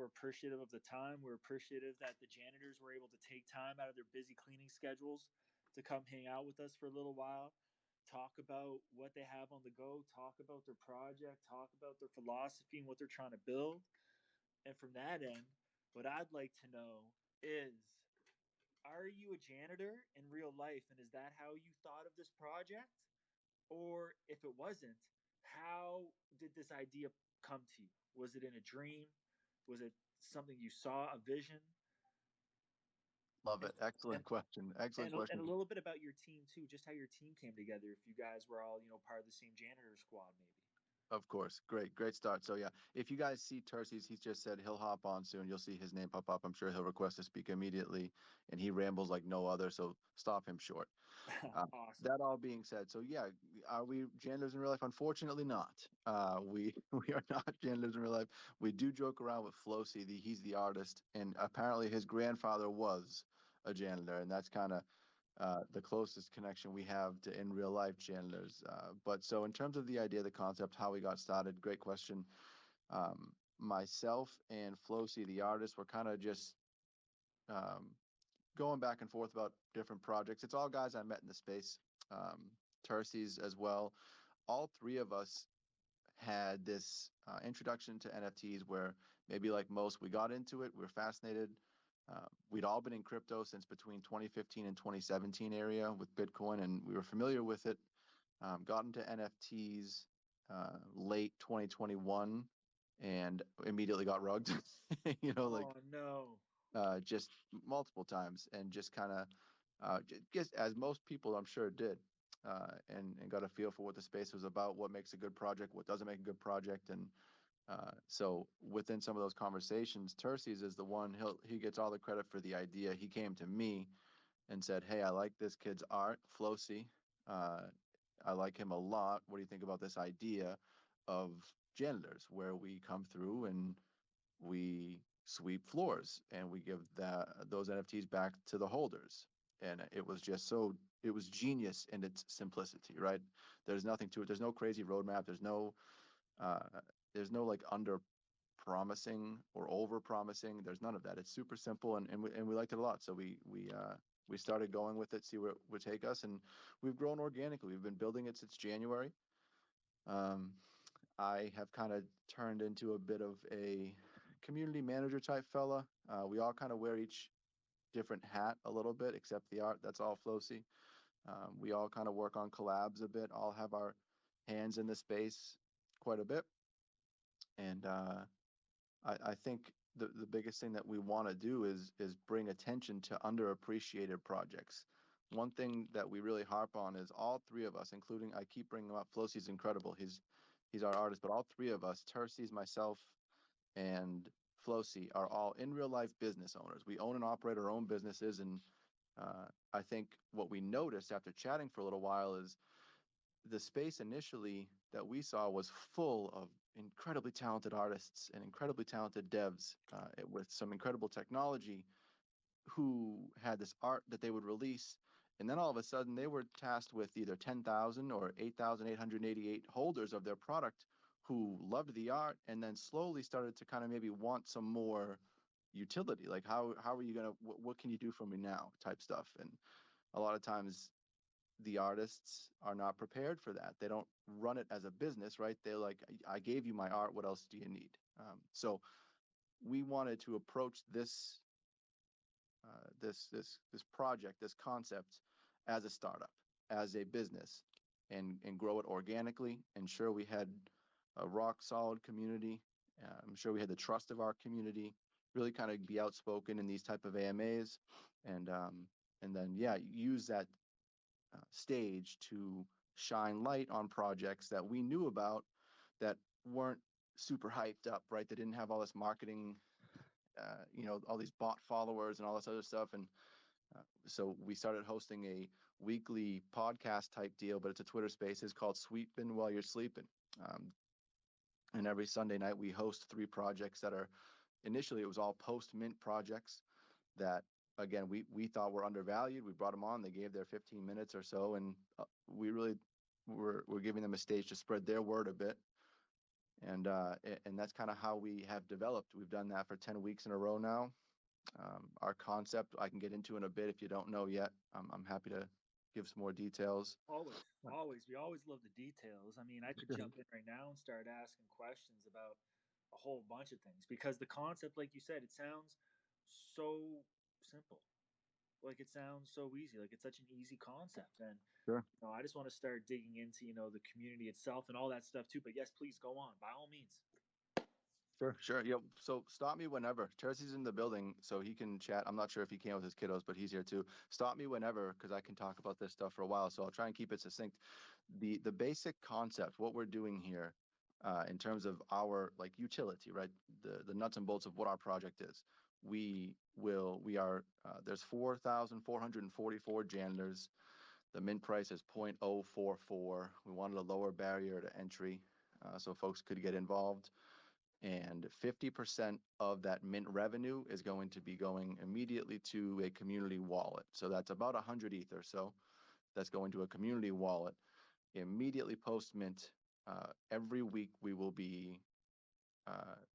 we're appreciative of the time. We're appreciative that the janitors were able to take time out of their busy cleaning schedules to come hang out with us for a little while, talk about what they have on the go, talk about their project, talk about their philosophy and what they're trying to build. And from that end, what I'd like to know is, are you a janitor in real life? And is that how you thought of this project? Or if it wasn't, how did this idea come to you? Was it in a dream? Was it something you saw, a vision? Love If, it. Excellent and, question. Excellent and question. a little bit about your team too, just how your team came together. If you guys were all, part of the same janitor squad, maybe. Of course. Great start. So yeah, if you guys see Terces, he's just said he'll hop on soon. You'll see his name pop up. I'm sure he'll request to speak immediately, and he rambles like no other. So stop him short. Uh, Awesome. that all being said, so yeah, are we janitors in real life? Unfortunately, not. We we are not janitors in real life. We do joke around with Flosi. He's the artist, and apparently his grandfather was a janitor, and that's kind of the closest connection we have to in real life janitors. But so in terms of the idea, the concept, how we got started, great question. Myself and Flosi, the artist, were kind of just um, going back and forth about different projects. It's all guys I met in the space, um, Terces as well. All three of us had this introduction to NFTs where maybe like most, we got into it, we were fascinated. We'd all been in crypto since between 2015 and 2017 area with Bitcoin, and we were familiar with it. Got into NFTs late 2021 and immediately got rugged. Like Oh no. just multiple times, and just kind of just as most people I'm sure did, and got a feel for what the space was about, what makes a good project, what doesn't make a good project. And so within some of those conversations, Terces is the one, he gets all the credit for the idea. He came to me and said, "Hey, I like this kid's art, Flosi. uh, I like him a lot. What do you think about this idea of janitors, where we come through and we sweep floors and we give those NFTs back to the holders?" And it was genius in its simplicity, right? There's nothing to it. There's no crazy roadmap. Uh, there's no like under promising or over promising. There's none of that. It's super simple, and we liked it a lot. So we started going with it, see where it would take us, and we've grown organically. We've been building it since January. Um, I have kind of turned into a bit of a community manager type fella. We all kind of wear each different hat a little bit, except the art. That's all Flosi. We all kind of work on collabs a bit, all have our hands in the space quite a bit. And I think the biggest thing that we want to do is bring attention to underappreciated projects. One thing that we really harp on is all three of us, including, I keep bringing him up, Flosie's incredible. He's our artist, but all three of us, Terces, myself, and Flosi, are all in real life business owners. We own and operate our own businesses, and I think what we noticed after chatting for a little while is the space initially that we saw was full of incredibly talented artists and incredibly talented devs with some incredible technology, who had this art that they would release. And then all of a sudden, they were tasked with either 10,000 or 8,888 holders of their product who loved the art, and then slowly started to kind of maybe want some more utility. Like, how are you going to, what can you do for me now type stuff. And a lot of times, the artists are not prepared for that. They don't run it as a business, right? They're like, I gave you my art. What else do you need? So we wanted to approach this project, this concept, as a startup, as a business, and grow it organically. Ensure we had a rock solid community. I'm sure we had the trust of our community. Really kind of be outspoken in these type of AMAs, and then yeah, use that stage to shine light on projects that we knew about that weren't super hyped up, right? They didn't have all this marketing, all these bot followers and all this other stuff. And so we started hosting a weekly podcast type deal, but it's a Twitter Spaces called Sweepin' While You're Sleeping. Um, and every Sunday night we host three projects that are, initially it was all post mint projects that, again, we thought were undervalued. We brought them on, they gave their 15 minutes or so, and we really were giving them a stage to spread their word a bit. And that's kind of how we have developed. We've done that for 10 weeks in a row now. Our concept I can get into in a bit if you don't know yet. I'm happy to give some more details. Always, always. We always love the details. I mean, I could jump in right now and start asking questions about a whole bunch of things because the concept, like you said, it sounds so simple. Like it sounds so easy. Like it's such an easy concept. And Sure. I just want to start digging into the community itself and all that stuff too. But yes, please go on by all means. Sure. Sure. Yep. So stop me whenever. Tercy's in the building, so he can chat. I'm not sure if he can with his kiddos, but he's here too. Stop me whenever, because I can talk about this stuff for a while. So I'll try and keep it succinct. The basic concept, what we're doing here, in terms of our like utility, right? The nuts and bolts of what our project is. We are there's 4,444 janitors. The mint price is 0.044. We wanted a lower barrier to entry, so folks could get involved. And 50% of that mint revenue is going to be going immediately to a community wallet. So that's about 100 ETH or so. That's going to a community wallet immediately post mint. Every week we will be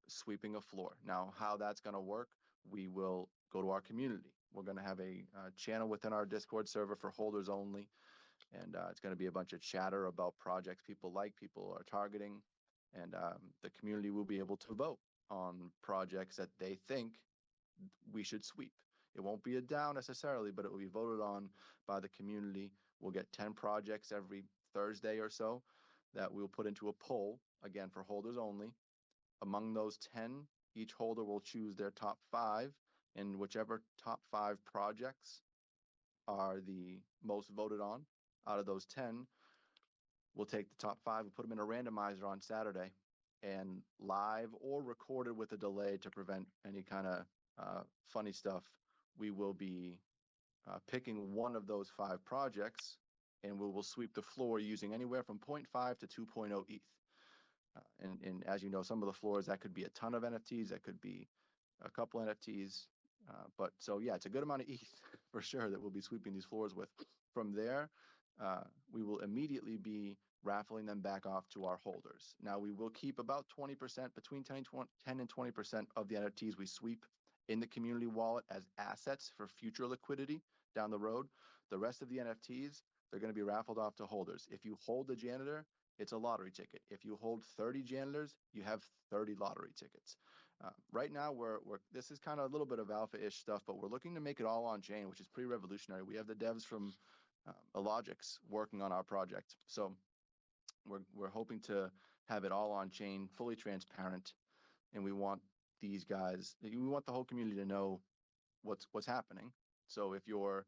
sweeping a floor. Now, how that's going to work, we will go to our community. We're going to have a channel within our Discord server for holders only, and it's going to be a bunch of chatter about projects people like, people are targeting, and the community will be able to vote on projects that they think we should sweep. It won't be a DAO necessarily, but it will be voted on by the community. We'll get 10 projects every Thursday or so that we'll put into a poll, again, for holders only. Among those 10, each holder will choose their top 5, and whichever top 5 projects are the most voted on out of those 10, we'll take the top 5 and put them in a randomizer on Saturday, and live or recorded with a delay to prevent any kind of funny stuff. We will be picking one of those 5 projects, and we will sweep the floor using anywhere from 0.5 to 2.0 ETH. And as you know, some of the floors, that could be a ton of NFTs, that could be a couple NFTs. But so, yeah, it's a good amount of ETH for sure that we'll be sweeping these floors with. From there, we will immediately be raffling them back off to our holders. Now, we will keep about 20%, between 10 and 20% of the NFTs we sweep in the community wallet as assets for future liquidity down the road. The rest of the NFTs, they're going to be raffled off to holders. If you hold the janitor, it's a lottery ticket. If you hold 30 janitors, you have 30 lottery tickets. Right now, this is kind of a little bit of alpha-ish stuff, but we're looking to make it all on chain, which is pretty revolutionary. We have the devs from Alogix working on our project, so we're hoping to have it all on chain, fully transparent, and we want these guys, we want the whole community to know what's happening. So if your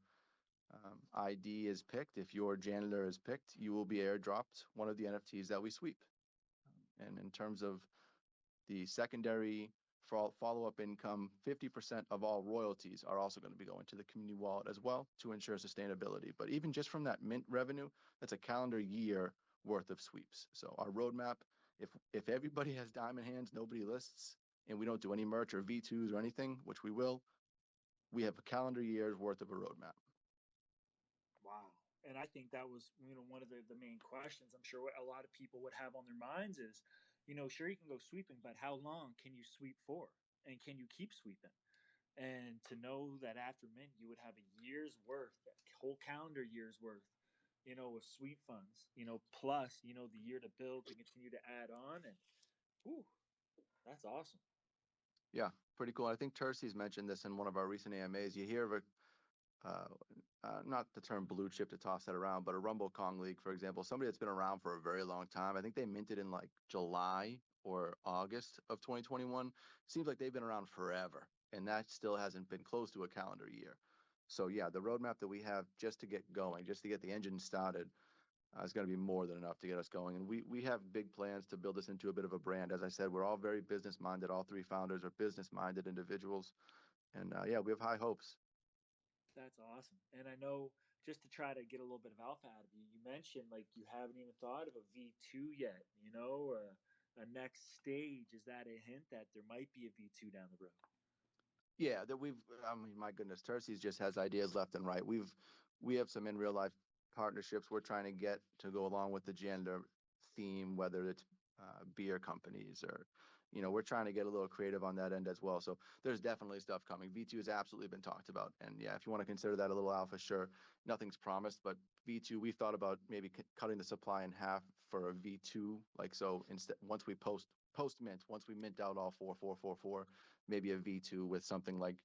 ID is picked, if your janitor is picked, you will be airdropped one of the NFTs that we sweep. And in terms of the secondary follow-up income, 50% of all royalties are also going to be going to the community wallet as well to ensure sustainability. But even just from that mint revenue, that's a calendar year worth of sweeps. So our roadmap, if everybody has diamond hands, nobody lists, and we don't do any merch or V2s or anything, which we will, we have a calendar year's worth of a roadmap. Wow. And I think that was, one of the main questions I'm sure what a lot of people would have on their minds is, sure, you can go sweeping, but how long can you sweep for? And can you keep sweeping? And to know that after mint, you would have a year's worth, a whole calendar year's worth, of sweep funds, plus, the year to build to continue to add on. And, whew, that's awesome. Yeah, pretty cool. I think Tercy's mentioned this in one of our recent AMAs. You hear of not the term blue chip to toss that around, but a Rumble Kong League, for example, somebody that's been around for a very long time. I think they minted in like July or August of 2021. Seems like they've been around forever, and that still hasn't been close to a calendar year. So yeah, the roadmap that we have just to get going, just to get the engine started, is going to be more than enough to get us going. And we have big plans to build this into a bit of a brand. As I said, we're all very business minded. All 3 founders are business minded individuals, and yeah, we have high hopes. That's awesome. And I know just to try to get a little bit of alpha out of you, you mentioned like you haven't even thought of a V2 yet, a next stage. Is that a hint that there might be a V2 down the road? Yeah, that we've. I mean, my goodness, Terces just has ideas left and right. We have some in real life partnerships we're trying to get to go along with the gender theme, whether it's beer companies, or we're trying to get a little creative on that end as well. So there's definitely stuff coming. V2 has absolutely been talked about, and yeah, if you want to consider that a little alpha, sure. Nothing's promised, but V2, we've thought about maybe cutting the supply in half for a V2. Like, so instead, once we post mint, once we mint out all 4444, maybe a V2 with something like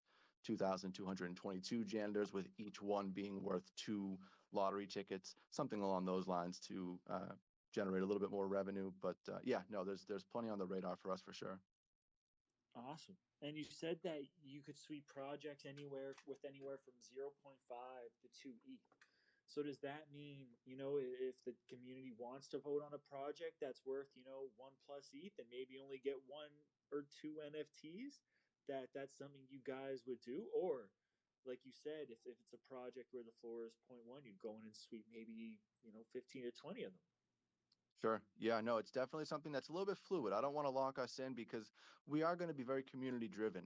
2,222 janitors, with each one being worth 2 lottery tickets, something along those lines, to generate a little bit more revenue. But yeah, no, there's plenty on the radar for us for sure. Awesome. And you said that you could sweep projects anywhere from 0.5 to 2 ETH. So does that mean, if the community wants to vote on a project that's worth, 1 plus ETH and maybe only get 1 or 2 NFTs, that's something you guys would do? Or like you said, if it's a project where the floor is point 0.1, you'd go in and sweep maybe, 15 to 20 of them. Sure. Yeah, no, it's definitely something that's a little bit fluid. I don't want to lock us in because we are going to be very community driven.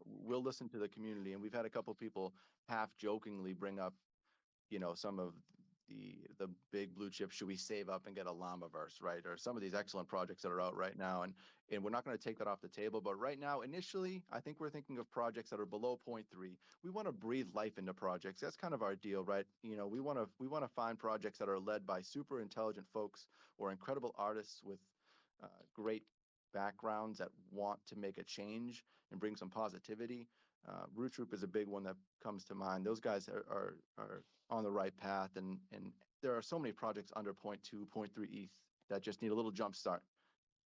We'll listen to the community, and we've had a couple people half jokingly bring up, some of the big blue chips. Should we save up and get a llamaverse, right? Or some of these excellent projects that are out right now, and we're not going to take that off the table. But right now, initially, I think we're thinking of projects that are below point 0.3. We want to breathe life into projects. That's kind of our deal, right? We want to find projects that are led by super intelligent folks or incredible artists with great backgrounds that want to make a change and bring some positivity. Root Troop is a big one that comes to mind. Those guys are on the right path, and there are so many projects under 0.2, 0.3 ETH that just need a little jump start.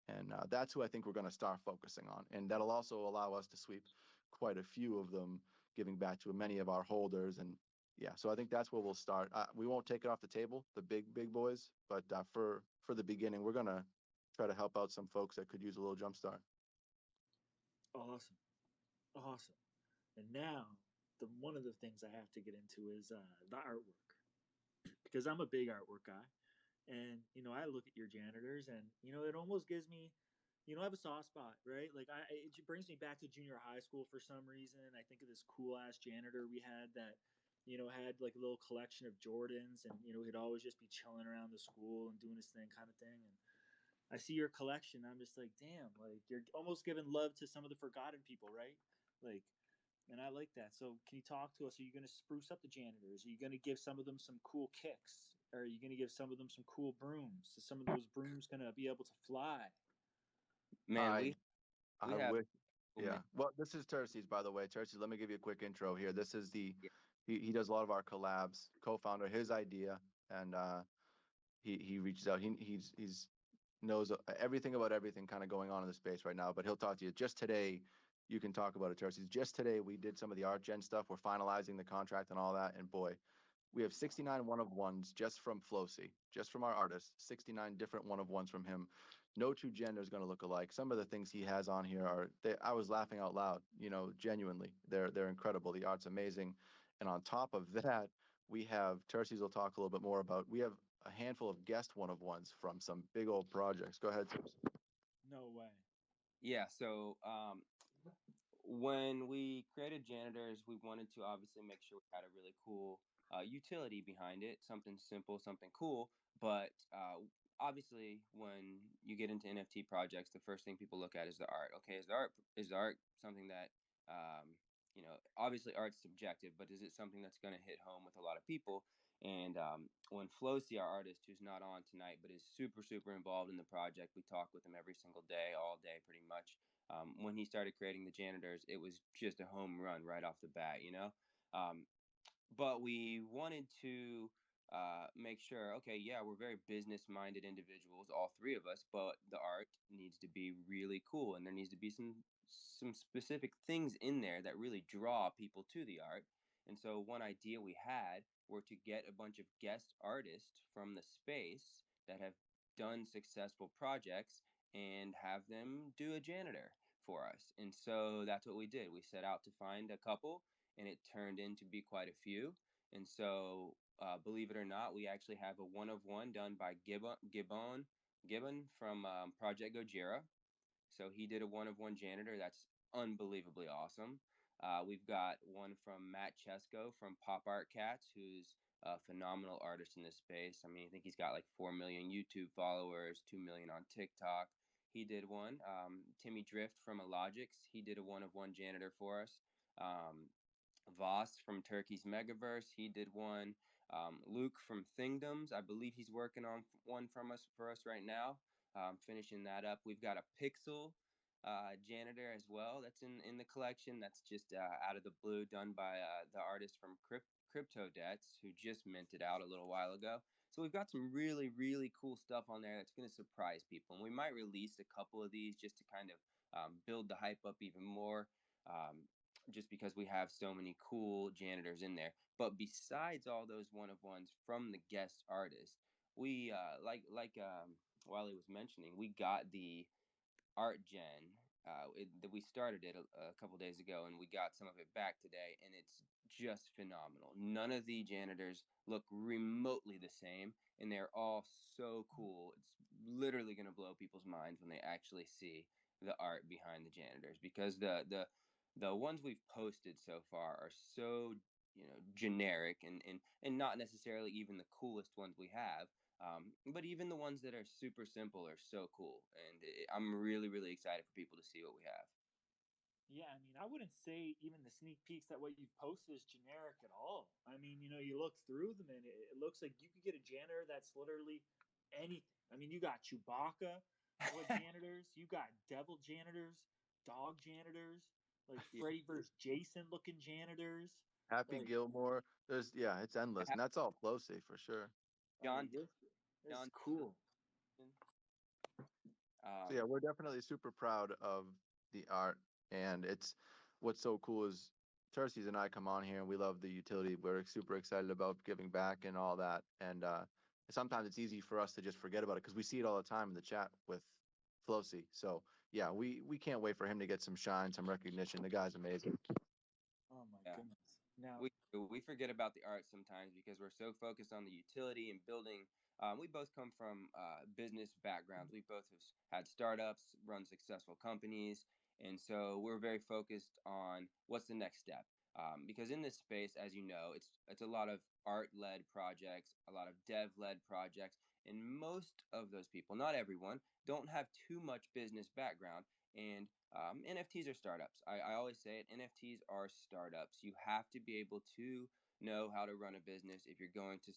And that's who I think we're going to start focusing on. And that'll also allow us to sweep quite a few of them, giving back to many of our holders. And yeah, so I think that's where we'll start. We won't take it off the table, the big boys, but for the beginning, we're going to try to help out some folks that could use a little jump start. Awesome. Awesome. And now, the one of the things I have to get into is the artwork, because I'm a big artwork guy, and I look at your janitors, and it almost gives me, I have a soft spot, right? Like it brings me back to junior high school for some reason. I think of this cool ass janitor we had that had like a little collection of Jordans, and he'd always just be chilling around the school and doing his thing, kind of thing. And I see your collection, I'm just like, damn, like you're almost giving love to some of the forgotten people, right? Like, and I like that. So, can you talk to us? Are you going to spruce up the janitors? Are you going to give some of them some cool kicks? Or are you going to give some of them some cool brooms? Is some of those brooms going to be able to fly? Man, I we I have wish. oh, man. Yeah. Well, this is Terces, by the way. Terces, let me give you a quick intro here. This is Yeah, he does a lot of our collabs. Co-founder, his idea, and he reaches out. He's knows everything about everything kind of going on in the space right now. But he'll talk to you. Just today, you can talk about it, Terces. Just today, we did some of the art gen stuff. We're finalizing the contract and all that. And boy, we have 69 one of ones just from Flosi, just from our artist. 69 different one of ones from him. No two genders going to look alike. Some of the things he has on here I was laughing out loud, genuinely. They're incredible. The art's amazing. And on top of that, we have, Terces will talk a little bit more about, we have a handful of guest one of ones from some big old projects. Go ahead, Terces. No way. yeah. So when we created janitors, we wanted to obviously make sure we had a really cool utility behind it, something simple, something cool. But obviously, when you get into NFT projects, the first thing people look at is the art. Okay, is the art something that obviously art's subjective, but is it something that's going to hit home with a lot of people? And when Flosi, our artist, who's not on tonight, but is super, super involved in the project, we talk with him every single day, all day, pretty much. When he started creating the janitors, it was just a home run right off the bat. But we wanted to make sure, okay, yeah, we're very business minded individuals, all three of us, but the art needs to be really cool, and there needs to be some specific things in there that really draw people to the art. And so one idea we had were to get a bunch of guest artists from the space that have done successful projects and have them do a janitor for us. And so that's what we did. We set out to find a couple, and it turned into be quite a few. And so, believe it or not, we actually have a one of one done by Gibbon from Project Gojira. So he did a one of one janitor. That's unbelievably awesome. We've got one from Matt Chesko from Pop Art Cats, who's a phenomenal artist in this space. I mean, I think he's got like 4 million YouTube followers, 2 million on TikTok. he did one. Timmy Drift from Illogics, he did a one-of-one janitor for us. Voss from Turkey's Megaverse, he did one. Luke from Thingdoms, I believe he's working on one from us for us right now. Finishing that up. We've got a Pixel janitor as well. That's in the collection. That's just out of the blue, done by the artist from Crypto Debts, who just minted out a little while ago. So we've got some really, really cool stuff on there that's going to surprise people. And we might release a couple of these just to kind of build the hype up even more. Just because we have so many cool janitors in there. But besides all those one-of-ones from the guest artist, we Wiley was mentioning, we got the art gen. We started it a couple days ago, and we got some of it back today, and it's just phenomenal. None of the janitors look remotely the same, and they're all so cool. It's literally going to blow people's minds when they actually see the art behind the janitors, because the ones we've posted so far are so generic and not necessarily even the coolest ones we have. But even the ones that are super simple are so cool, and I'm really, really excited for people to see what we have. Yeah, I mean, I wouldn't say even the sneak peeks that what you posted is generic at all. I mean, you look through them and it looks like you could get a janitor that's literally anything. I mean, you got Chewbacca with janitors, you got devil janitors, dog janitors, like Yeah. Freddy vs. Jason looking janitors. Happy Like, Gilmore. It's endless, and that's all flow safe for sure. John this is John cool. So um, yeah, we're definitely super proud of the art, and it's what's so cool is Terces and I come on here and we love the utility. We're super excited about giving back and all that, and sometimes it's easy for us to just forget about it because we see it all the time in the chat with Flocy. So yeah, we can't wait for him to get some shine, some recognition. The guy's amazing. Oh my yeah. goodness. Now, We forget about the art sometimes because we're so focused on the utility and building. We both come from business backgrounds. We both have had startups, run successful companies, and so we're very focused on what's the next step. Because in this space, as you know, it's a lot of art-led projects, a lot of dev-led projects, and most of those people, not everyone, don't have too much business background. And NFTs are startups. I always say it. NFTs are startups. You have to be able to know how to run a business if you're going to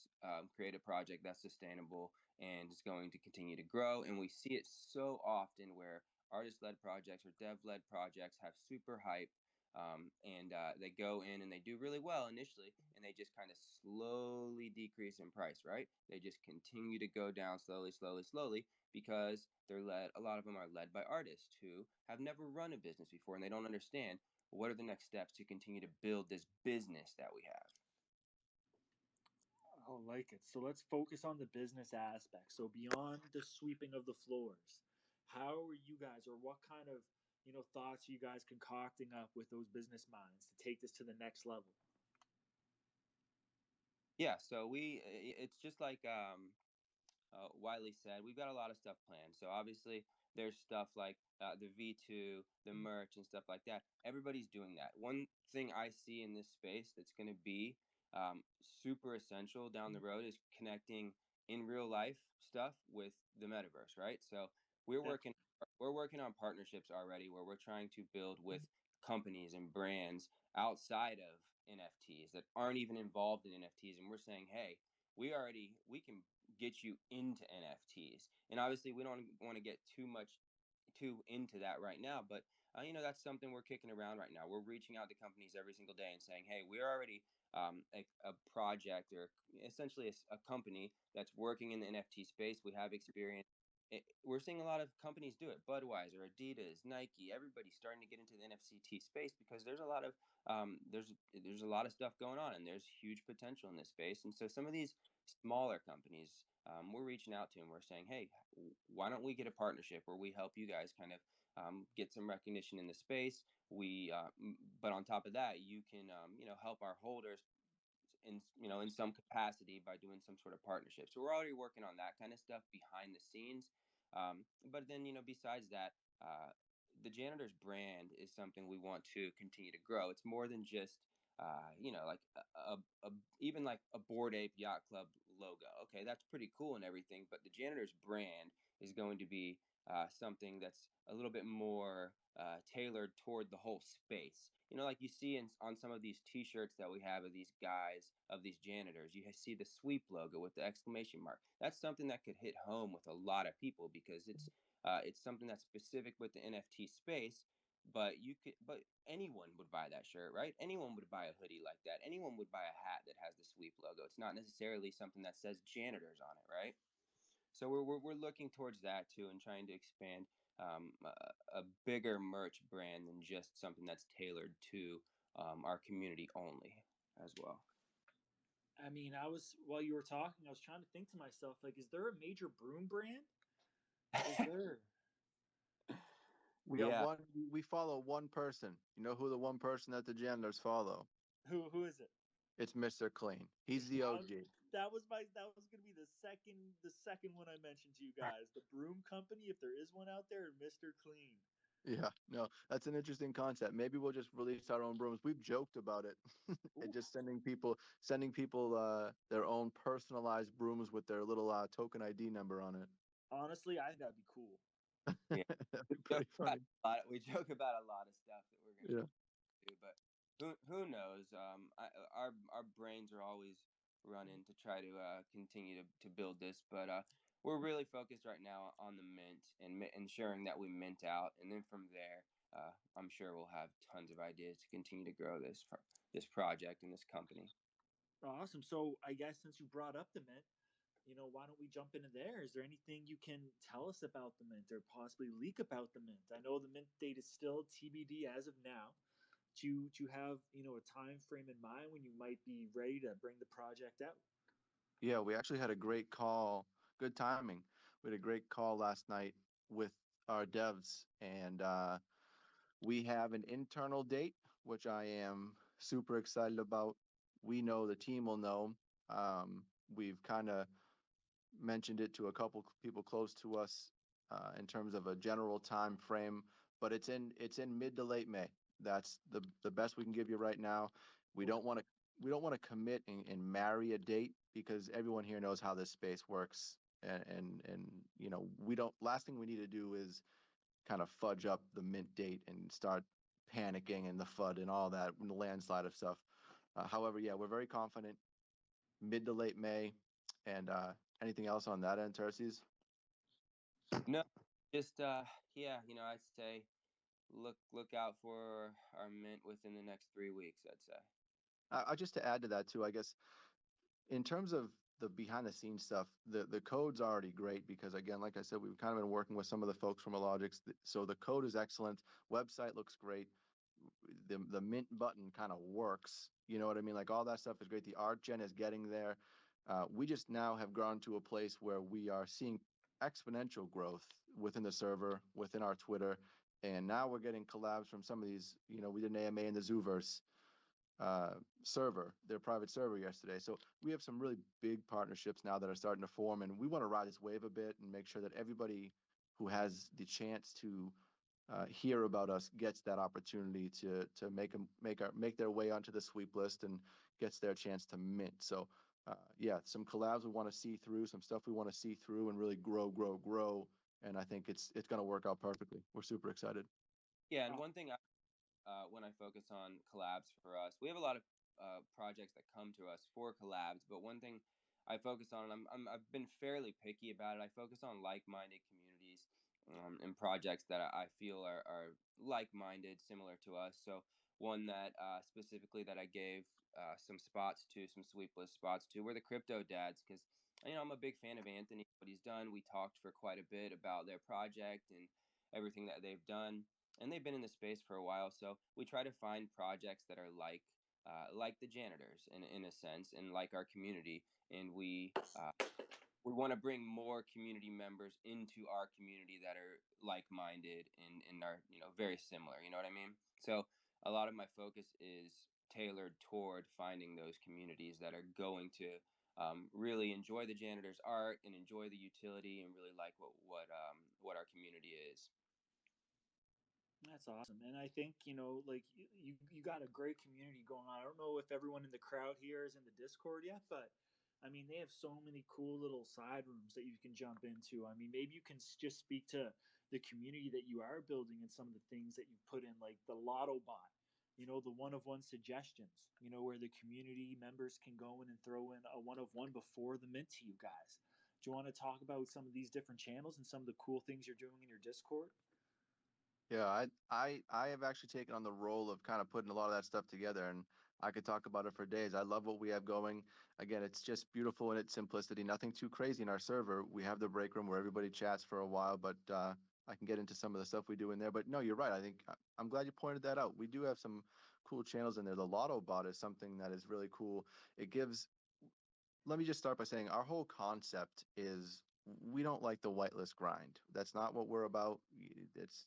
create a project that's sustainable and is going to continue to grow. And we see it so often where artist-led projects or dev-led projects have super hype, and they go in and they do really well initially, and they just kind of slowly decrease in price, right? They just continue to go down slowly, slowly, slowly, because they're led. A lot of them are led by artists who have never run a business before, and they don't understand what are the next steps to continue to build this business that we have. I like it. So let's focus on the business aspect. So beyond the sweeping of the floors, how are you guys, or what kind of thoughts are you guys concocting up with those business minds to take this to the next level? Yeah, so it's just like Wiley said, we've got a lot of stuff planned. So obviously, there's stuff like the V2, the merch, and stuff like that. Everybody's doing that. One thing I see in this space that's going to be super essential down the road is connecting in real life stuff with the metaverse, right? So we're Yeah. working we're working on partnerships already where we're trying to build with companies and brands outside of NFTs that aren't even involved in NFTs, and we're saying, hey, we can get you into NFTs. And obviously, we don't want to get too into that right now, but that's something we're kicking around right now. We're reaching out to companies every single day and saying, hey, we're already a project or essentially a company that's working in the NFT space. We have experience. We're seeing a lot of companies do it. Budweiser, Adidas, Nike, everybody's starting to get into the NFT space because there's a lot of there's a lot of stuff going on, and there's huge potential in this space. And so some of these smaller companies, we're reaching out to, and we're saying, hey, why don't we get a partnership where we help you guys kind of get some recognition in the space? But on top of that, you can help our holders in some capacity by doing some sort of partnership. So we're already working on that kind of stuff behind the scenes. But then besides that, the Janitors brand is something we want to continue to grow. It's more than just like even like a Bored Ape Yacht Club logo. Okay, that's pretty cool and everything, but the Janitors brand is going to be something that's a little bit more tailored toward the whole space. You know, like you see on some of these T-shirts that we have of these guys, of these janitors, you see the sweep logo with the exclamation mark. That's something that could hit home with a lot of people because it's something that's specific with the NFT space. But anyone would buy that shirt, right? Anyone would buy a hoodie like that. Anyone would buy a hat that has the sweep logo. It's not necessarily something that says janitors on it, right? So we're looking towards that too, and trying to expand a bigger merch brand than just something that's tailored to our community only as well. I mean, while you were talking, I was trying to think to myself, like, is there a major broom brand? Is there? We got Yeah. one. We follow one person. You know who the one person that the janitors follow? Who is it? It's Mr. Clean. He's the That, OG. that was gonna be the second one I mentioned to you guys. The broom company, if there is one out there, Mr. Clean. Yeah, no, that's an interesting concept. Maybe we'll just release our own brooms. We've joked about it, and just sending people their own personalized brooms with their little token ID number on it. Honestly, I think that'd be cool. Yeah. That'd We be joke pretty funny. we joke about a lot of stuff that we're gonna Yeah. do, but who knows? Our brains are always running to try to continue to build this, but we're really focused right now on the mint and ensuring that we mint out, and then from there, I'm sure we'll have tons of ideas to continue to grow this project and this company. Awesome. So I guess since you brought up the mint, why don't we jump into there? Is there anything you can tell us about the mint or possibly leak about the mint? I know the mint date is still TBD as of now. Do you have a time frame in mind when you might be ready to bring the project out? Yeah, we actually had a great call. Good timing. We had a great call last night with our devs, and we have an internal date, which I am super excited about. We know the team will know. We've kind of mentioned it to a couple people close to us in terms of a general time frame, but it's in mid to late May. That's the best we can give you right now. We Okay. don't want to we don't want to commit and marry a date because everyone here knows how this space works, and we don't. Last thing we need to do is kind of fudge up the mint date and start panicking and the FUD and all that and the landslide of stuff. However, yeah, we're very confident mid to late May. And anything else on that end, Terces? No, just yeah, I'd say look out for our mint within the next 3 weeks, I'd say. Just to add to that too, I guess in terms of the behind the scenes stuff, the code's already great because again, like I said, we've kind of been working with some of the folks from Alogix, so the code is excellent. Website looks great. The mint button kind of works. You know what I mean? Like all that stuff is great. The art gen is getting there. We just now have grown to a place where we are seeing exponential growth within the server, within our Twitter, and now we're getting collabs from some of these. We did an AMA in the Zooverse server, their private server yesterday. So we have some really big partnerships now that are starting to form, and we want to ride this wave a bit and make sure that everybody who has the chance to hear about us gets that opportunity to make their way onto the sweep list and gets their chance to mint. So yeah, some collabs we want to see through, some stuff we want to see through, and really grow. And I think it's going to work out perfectly. We're super excited. Yeah, and one thing when I focus on collabs for us, we have a lot of projects that come to us for collabs. But one thing I focus on, I've been fairly picky about it. I focus on like-minded communities and projects that I feel are like-minded, similar to us. So one that specifically that I gave some spots to, some sweepless spots to, were the Crypto Dads, because I'm a big fan of Anthony, what he's done. We talked for quite a bit about their project and everything that they've done, and they've been in the space for a while. So we try to find projects that are like the janitors in a sense, and like our community, and we want to bring more community members into our community that are like-minded and are very similar. You know what I mean? So a lot of my focus is tailored toward finding those communities that are going to really enjoy the janitor's art and enjoy the utility and really like what our community is. That's awesome. And I think, like you got a great community going on. I don't know if everyone in the crowd here is in the Discord yet, but I mean, they have so many cool little side rooms that you can jump into. I mean, maybe you can just speak to the community that you are building and some of the things that you put in, like the lotto bot, the one of one suggestions, where the community members can go in and throw in a one of one before the mint to you guys. Do you want to talk about some of these different channels and some of the cool things you're doing in your Discord? Yeah, I have actually taken on the role of kind of putting a lot of that stuff together, and I could talk about it for days. I love what we have going. Again, it's just beautiful in its simplicity. Nothing too crazy in our server. We have the break room where everybody chats for a while, but I can get into some of the stuff we do in there. But no, you're right. I'm glad you pointed that out. We do have some cool channels in there. The Lotto bot is something that is really cool. It gives. Let me just start by saying our whole concept is we don't like the whitelist grind. That's not what we're about. It's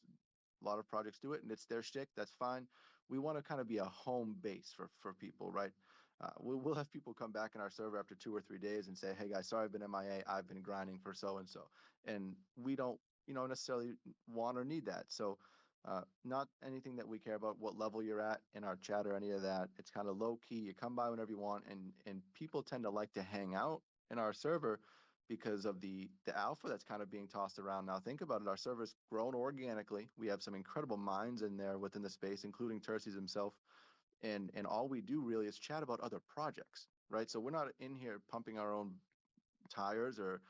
a lot of projects do it, and it's their shtick. That's fine. We want to kind of be a home base for people, right? We'll have people come back in our server after 2 or 3 days and say, "Hey guys, sorry I've been MIA. I've been grinding for so and so," and we don't, necessarily want or need that. So, not anything that we care about what level you're at in our chat or any of that. It's kind of low key. You come by whenever you want, and people tend to like to hang out in our server because of the alpha that's kind of being tossed around now. Think about it. Our server's grown organically. We have some incredible minds in there within the space, including Terces himself. And all we do really is chat about other projects, right? So we're not in here pumping our own tires or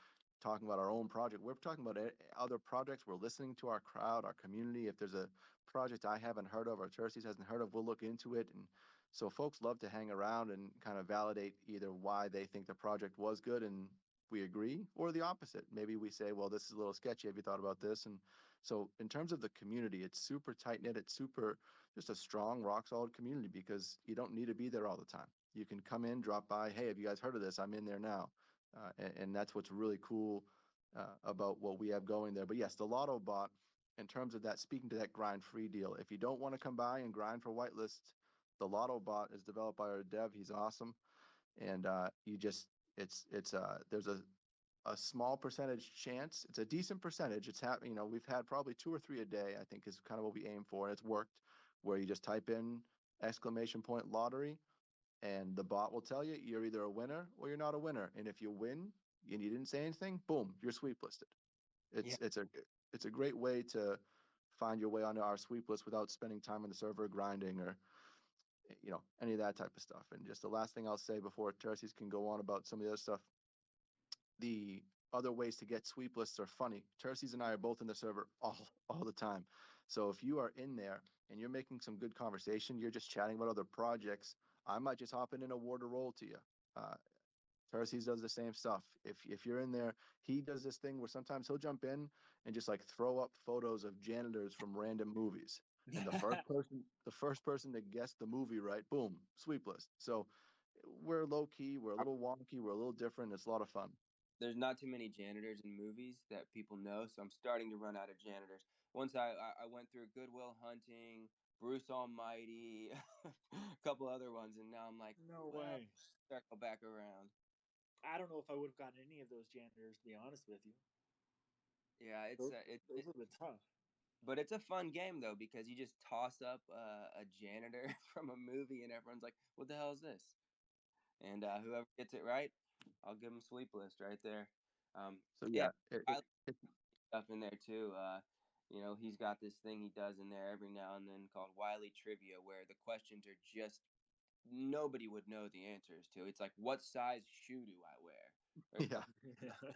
talking about our own project. We're talking about other projects. We're listening to our crowd, our community. If there's a project I haven't heard of or Terces hasn't heard of, we'll look into it. And so folks love to hang around and kind of validate either why they think the project was good and we agree, or the opposite. Maybe we say, well, this is a little sketchy. Have you thought about this? And so in terms of the community, it's super tight knit. It's super just a strong, rock solid community because you don't need to be there all the time. You can come in, drop by. Hey, have you guys heard of this? I'm in there now. And that's what's really cool about what we have going there. But yes, the Lotto bot, in terms of that, speaking to that grind free deal, if you don't want to come by and grind for whitelist, the Lotto bot is developed by our dev. He's awesome. And you just, there's a small percentage chance. It's a decent percentage. It's we've had probably 2 or 3 a day, I think is kind of what we aim for. And it's worked where you just type in !lottery and the bot will tell you you're either a winner or you're not a winner. And if you win and you didn't say anything, boom, you're sweep listed. Yeah. It's a great way to find your way onto our sweep list without spending time on the server grinding or any of that type of stuff. And just the last thing I'll say before Terces can go on about some of the other stuff, the other ways to get sweep lists are funny. Terces and I are both in the server all the time. So if you are in there and you're making some good conversation, you're just chatting about other projects, I might just hop in and award a role to you. Uh, Terces does the same stuff. If you're in there, he does this thing where sometimes he'll jump in and just like throw up photos of janitors from random movies. And the first person to guess the movie right, boom, sweep list. So we're low key, we're a little wonky, we're a little different. It's a lot of fun. There's not too many janitors in movies that people know, so I'm starting to run out of janitors. Once I went through Goodwill Hunting, Bruce Almighty, a couple other ones, and now I'm like, No well, way. circle back around. I don't know if I would have gotten any of those janitors, to be honest with you. Yeah, Those, those would have been tough. but it's a fun game though because you just toss up a janitor from a movie and everyone's like, "What the hell is this?" And whoever gets it right, I'll give them sweep list right there. So Yeah, yeah, I like stuff in there too. He's got this thing he does in there every now and then called Wiley Trivia, where the questions are just nobody would know the answers to. It's like, what size shoe do I wear? Or, yeah.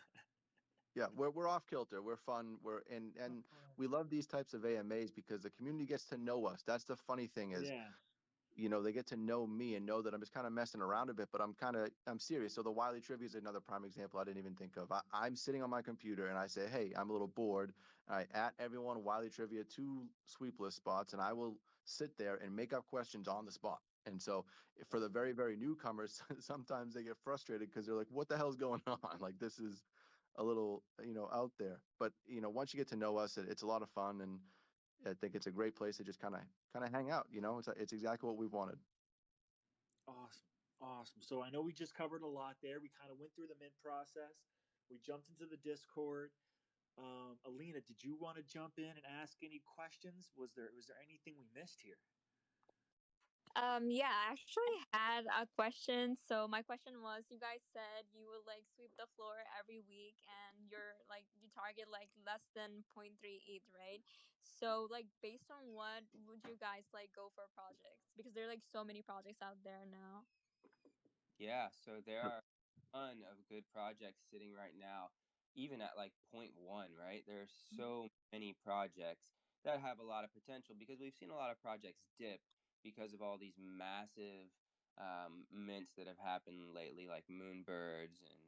Yeah, we're off kilter. We're fun. And we love these types of AMAs because the community gets to know us. That's the funny thing is, Yeah. they get to know me and know that I'm just kind of messing around a bit, but I'm serious. So the Wiley Trivia is another prime example I didn't even think of. I'm sitting on my computer and I say, hey, I'm a little bored. I at everyone Wiley Trivia 2 sweepless spots, and I will sit there and make up questions on the spot. And so for the very, very newcomers, sometimes they get frustrated because they're like, what the hell's going on? Like this is a little, out there. But, once you get to know us, it's a lot of fun. And I think it's a great place to just kind of hang out. It's exactly what we've wanted. Awesome. Awesome. So I know we just covered a lot there. We kind of went through the mint process. We jumped into the Discord. Alina, did you want to jump in and ask any questions? Was there anything we missed here? Yeah, I actually had a question. So my question was, you guys said you would like sweep the floor every week, and you're like you target like less than 0.38, right? So like based on what would you guys like go for projects? Because there are like so many projects out there now. Yeah, so there are a ton of good projects sitting right now, even at like point one, right? There are so many projects that have a lot of potential because we've seen a lot of projects dip because of all these massive mints that have happened lately, like Moonbirds and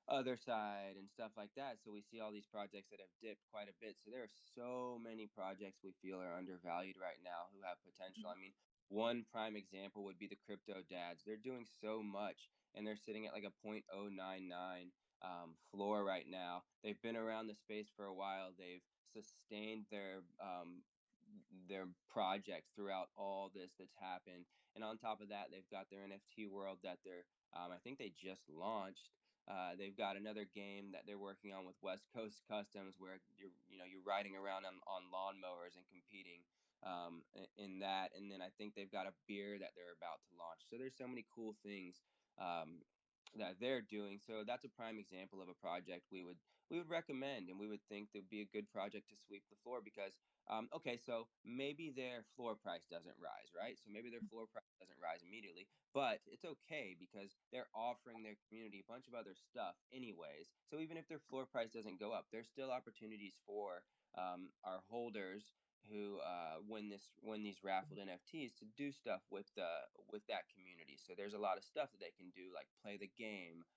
other side and stuff like that. So we see all these projects that have dipped quite a bit. So there are so many projects we feel are undervalued right now who have potential. I mean, one prime example would be the crypto dads. They're doing so much and they're sitting at like a 0.099 floor right now. They've been around the space for a while. They've sustained their project throughout all this that's happened. And on top of that, they've got their NFT world that I think they just launched. They've got another game that they're working on with West Coast Customs, where you're riding around on lawnmowers and competing in that. And then I think they've got a beer that they're about to launch. So there's so many cool things um, that they're doing. So that's a prime example of a project we would recommend, and we would think that would be a good project to sweep the floor because okay, so maybe their floor price doesn't rise, right? So maybe their floor price doesn't rise immediately, but it's okay because they're offering their community a bunch of other stuff anyways. So even if their floor price doesn't go up, there's still opportunities for our holders who win these raffled NFTs to do stuff with that community. So there's a lot of stuff that they can do, like play the game,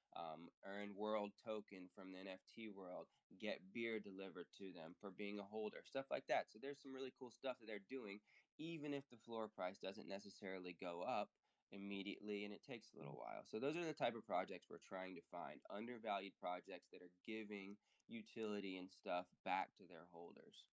earn world token from the NFT world, get beer delivered to them for being a holder, stuff like that. So there's some really cool stuff that they're doing, even if the floor price doesn't necessarily go up immediately and it takes a little while. So those are the type of projects we're trying to find, undervalued projects that are giving utility and stuff back to their holders.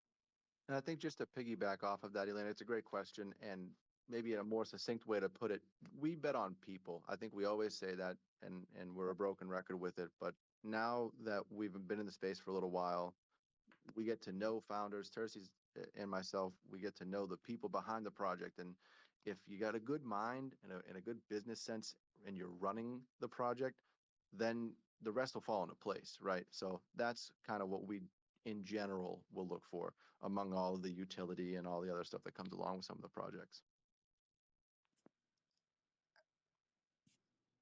And I think just to piggyback off of that, Elena, it's a great question. And maybe in a more succinct way to put it, we bet on people. I think we always say that, and we're a broken record with it. But now that we've been in the space for a little while, we get to know founders, Terces and myself, we get to know the people behind the project. And if you got a good mind and a good business sense and you're running the project, then the rest will fall into place, right? So that's kind of what we in general will look for among all of the utility and all the other stuff that comes along with some of the projects.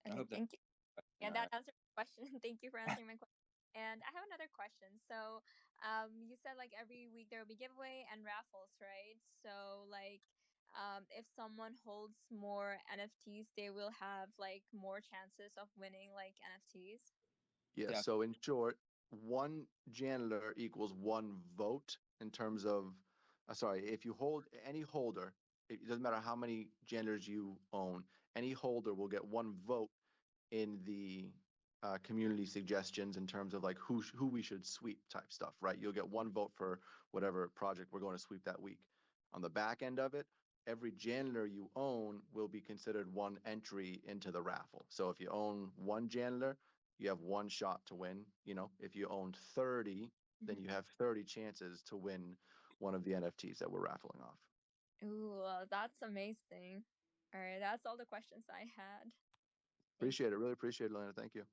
I Okay, hope that. thank you. Yeah, All that right. answered my question. Thank you for answering my question. And I have another question. So, you said like every week there will be giveaway and raffles, right? So, like, if someone holds more NFTs, they will have like more chances of winning like NFTs. Yeah, Definitely. so in short, one janitor equals one vote in terms of, sorry, if you hold any holder, it doesn't matter how many janitors you own, any holder will get one vote in the community suggestions in terms of like who we should sweep type stuff, right? You'll get one vote for whatever project we're going to sweep that week. On the back end of it, every janitor you own will be considered one entry into the raffle. So if you own one janitor, you have one shot to win. You know, if you own 30, then you have 30 chances to win one of the NFTs that we're raffling off. Ooh, that's amazing. All right, that's all the questions I had. Thank Appreciate it. Really appreciate it, Elena. Thank you.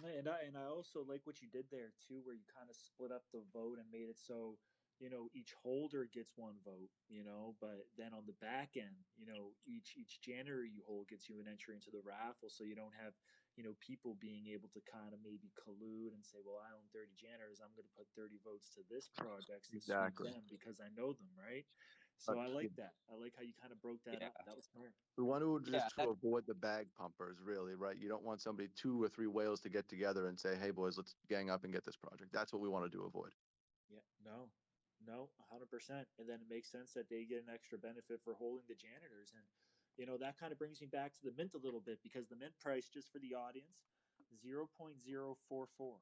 And I also like what you did there too, where you kind of split up the vote and made it so each holder gets one vote, but then on the back end, each janitor you hold gets you an entry into the raffle, so you don't have people being able to kind of maybe collude and say, well, I own 30 janitors, I'm going to put 30 votes to this project to sweep Exactly. them because I know them, right? But So I like that. I like how you kind of broke that Yeah. up. That was smart. we want to Yeah. just to avoid the bag pumpers, really, right? You don't want somebody, two or three whales to get together and say, hey, boys, let's gang up and get this project. That's what we want to do, avoid. Yeah, no, 100%. And then it makes sense that they get an extra benefit for holding the janitors. And, that kind of brings me back to the mint a little bit because the mint price, just for the audience, 0.044.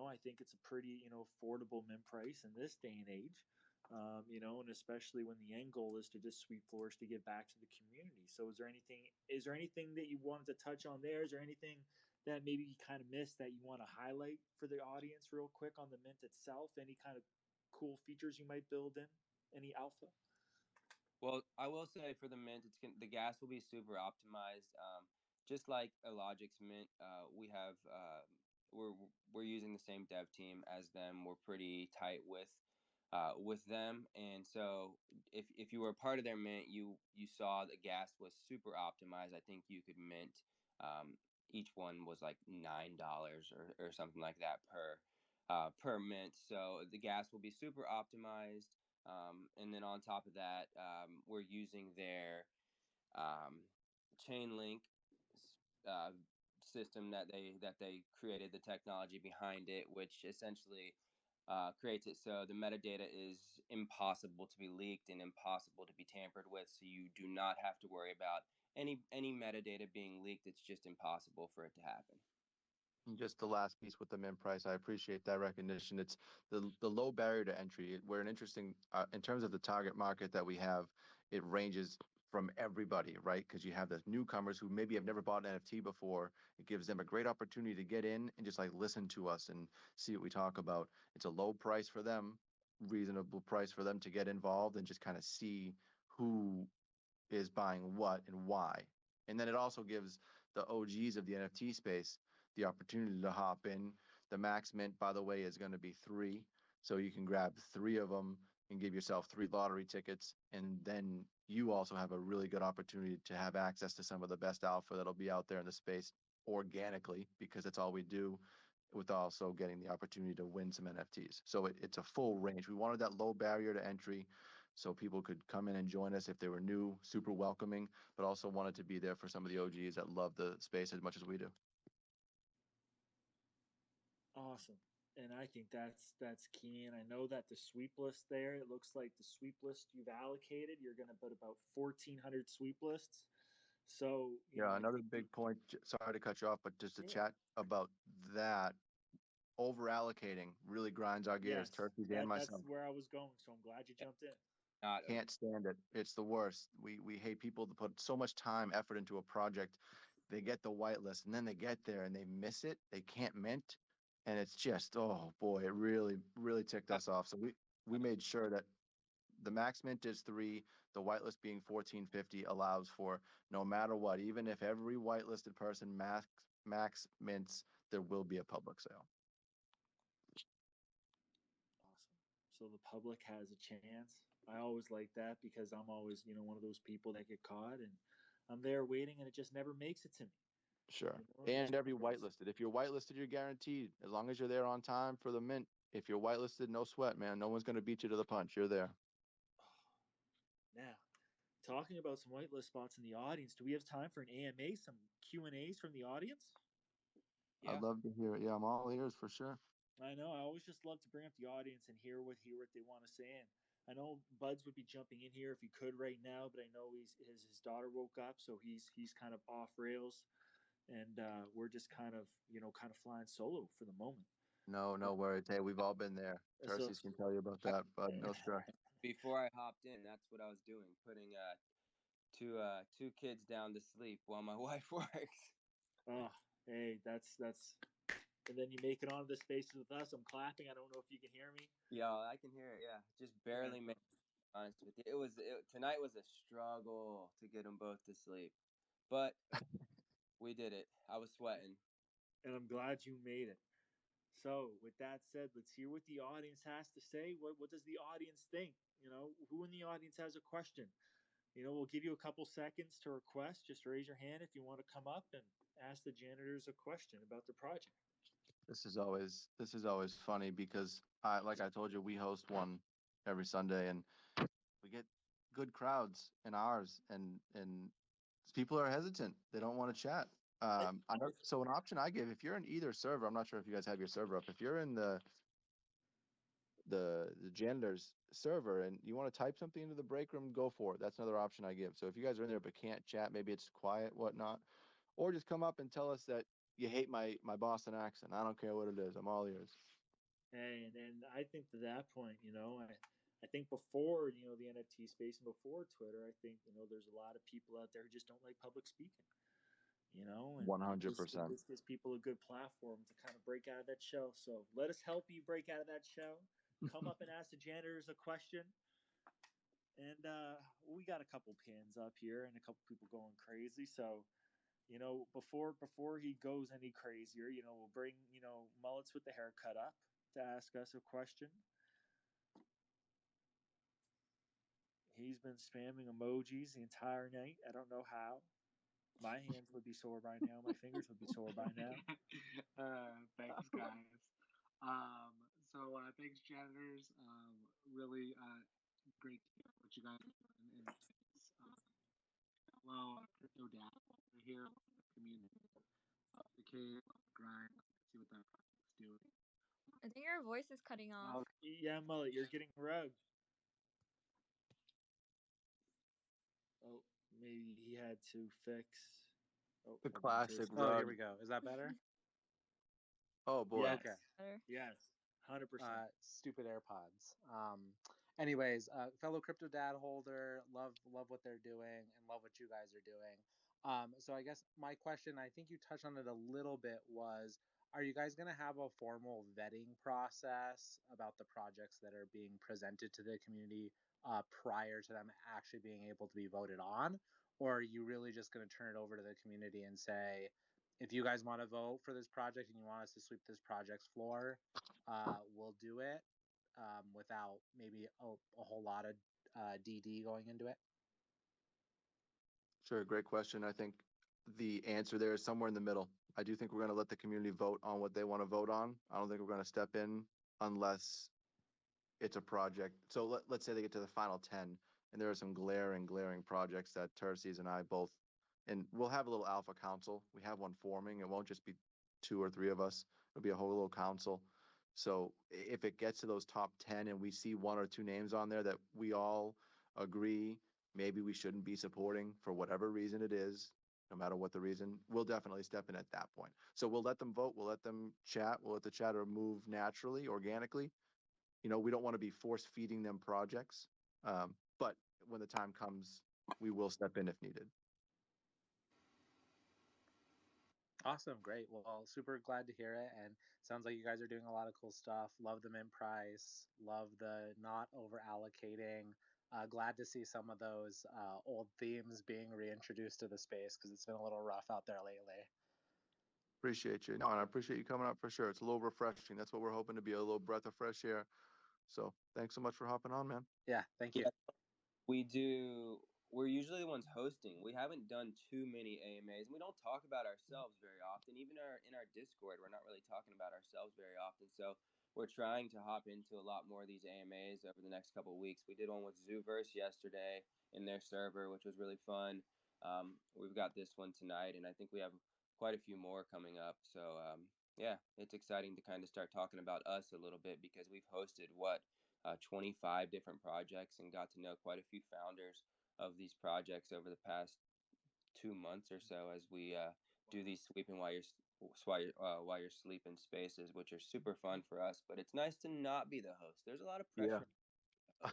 I think it's a pretty, affordable mint price in this day and age. And especially when the end goal is to just sweep floors to give back to the community. So is there anything that you wanted to touch on there? Is there anything that maybe you kind of missed that you want to highlight for the audience real quick on the mint itself? Any kind of cool features you might build in? Any alpha? Well, I will say for the mint, the gas will be super optimized. Just like a Logic's mint, we're we're using the same dev team as them. We're pretty tight with them, and so if you were a part of their mint, you saw the gas was super optimized. I think you could mint. Each one was like $9 or something like that per mint. So the gas will be super optimized. And then on top of that, we're using their um, chain link uh, system that they created, the technology behind it, which essentially creates it so the metadata is impossible to be leaked and impossible to be tampered with. So you do not have to worry about any metadata being leaked. It's just impossible for it to happen. And just the last piece with the mint price, I appreciate that recognition. It's the low barrier to entry. We're an interesting in terms of the target market that we have. It ranges from everybody, right? Because you have the newcomers who maybe have never bought an NFT before. It gives them a great opportunity to get in and just like listen to us and see what we talk about. It's a low price for them, reasonable price for them to get involved and just kind of see who is buying what and why. And then it also gives the OGs of the NFT space the opportunity to hop in. The max mint, by the way, is going to be 3. So you can grab 3 of them and give yourself 3 lottery tickets. And then you also have a really good opportunity to have access to some of the best alpha that'll be out there in the space organically, because that's all we do, with also getting the opportunity to win some NFTs. So it's a full range. We wanted that low barrier to entry so people could come in and join us if they were new, super welcoming, but also wanted to be there for some of the OGs that love the space as much as we do. Awesome. And I think that's key. And I know that the sweep list there, it looks like the sweep list you've allocated, you're going to put about 1,400 sweep lists. So, Yeah, I another think big point. Sorry to cut you off, but just to yeah, chat about that, over allocating really grinds our gears, yes, turkeys and that's myself. where I was going. So I'm glad you jumped in. Not Can't stand it. It's the worst. We hate people that put so much time, effort into a project. They get the whitelist and then they get there and they miss it. They can't mint. And it's just, oh boy, it really, really ticked us off. So we made sure that the max mint is 3. The whitelist being 1450 allows for no matter what, even if every whitelisted person max mints, there will be a public sale. Awesome. So the public has a chance. I always like that because I'm always, one of those people that get caught and I'm there waiting and it just never makes it to me. Sure. It And just every never does. whitelisted. If you're whitelisted, you're guaranteed. As long as you're there on time for the mint. If you're whitelisted, no sweat, man. No one's going to beat you to the punch. You're there. Now, talking about some whitelist spots in the audience, do we have time for an AMA, some Q&As from the audience? Yeah. I'd love to hear it. Yeah, I'm all ears for sure. I know. I always just love to bring up the audience and hear what they want to say. And I know Buds would be jumping in here if he could right now, but I know his daughter woke up, so he's kind of off rails, and we're just kind of flying solo for the moment. No worries. Hey, we've all been there. So Terces can tell you about that, but no stress. Before I hopped in, that's what I was doing, putting two kids down to sleep while my wife works. oh, hey, that's. And then you make it onto the spaces with us. I'm clapping. I don't know if you can hear me. Yeah, I can hear it. Yeah, just barely made it, honest with you. Tonight was a struggle to get them both to sleep, but we did it. I was sweating. And I'm glad you made it. So, with that said, let's hear what the audience has to say. What does the audience think? Who in the audience has a question? We'll give you a couple seconds to request. Just raise your hand if you want to come up and ask the janitors a question about the project. This is always funny because like I told you, we host one every Sunday and we get good crowds in ours and people are hesitant. They don't want to chat. So an option I give, if you're in either server, I'm not sure if you guys have your server up. If you're in the janitors server and you want to type something into the break room, go for it. That's another option I give. So if you guys are in there but can't chat, maybe it's quiet, whatnot, or just come up and tell us that you hate my Boston accent. I don't care what it is. I'm all ears. And I think to that point, I think before the NFT space and before Twitter, I think there's a lot of people out there who just don't like public speaking. And this 100%. gives people a good platform to kind of break out of that shell. So let us help you break out of that shell. Come up and ask the janitors a question, and we got a couple pins up here and a couple people going crazy. So before he goes any crazier, we'll bring Mullets with the haircut up to ask us a question. He's been spamming emojis the entire night. I don't know how. My hands would be sore by now. My fingers would be sore by now. Thanks, guys. Thanks, janitors. Really great to hear what you guys are doing in the space. Hello, Crypto Dad. We're here with the community. The cave, grind. See what that project's doing. I think your voice is cutting off. Yeah, Mullet, you're getting rugged. Oh, maybe he had to fix. Oh, The classic Oh, rug. here we go. Is that better? Oh boy. Yes. Okay. Yes, 100%. Stupid AirPods. Anyways, fellow crypto dad holder, love what they're doing and love what you guys are doing. So I guess my question, I think you touched on it a little bit, was, are you guys going to have a formal vetting process about the projects that are being presented to the community prior to them actually being able to be voted on? Or are you really just going to turn it over to the community and say, if you guys want to vote for this project and you want us to sweep this project's floor, we'll do it without maybe a whole lot of DD going into it? Sure, great question. I think the answer there is somewhere in the middle. I do think we're going to let the community vote on what they want to vote on. I don't think we're going to step in unless it's a project. So let's say they get to the final 10 and there are some glaring projects that Terces and I both, and we'll have a little alpha council. We have one forming. It won't just be 2 or 3 of us. It'll be a whole little council. So if it gets to those top 10 and we see 1 or 2 names on there that we all agree maybe we shouldn't be supporting for whatever reason it is, no matter what the reason, we'll definitely step in at that point. So we'll let them vote, we'll let them chat, we'll let the chatter move naturally, organically. We don't want to be force feeding them projects, but when the time comes, we will step in if needed. Awesome, great. Well, super glad to hear it, and sounds like you guys are doing a lot of cool stuff. Love the mint price, love the not over allocating. Glad to see some of those old themes being reintroduced to the space because it's been a little rough out there lately. Appreciate you. No, and I appreciate you coming up for sure. It's a little refreshing. That's what we're hoping to be, a little breath of fresh air. So thanks so much for hopping on, man. Yeah, thank you. We're usually the ones hosting. We haven't done too many AMAs, and we don't talk about ourselves very often. Even in our Discord, we're not really talking about ourselves very often. So we're trying to hop into a lot more of these AMAs over the next couple of weeks. We did one with Zooverse yesterday in their server, which was really fun. We've got this one tonight, and I think we have quite a few more coming up. So yeah, it's exciting to kind of start talking about us a little bit because we've hosted 25 different projects and got to know quite a few founders of these projects over the past 2 months or so as we do these sweeping while you're sleeping spaces, which are super fun for us. But it's nice to not be the host. There's a lot of pressure. Yeah.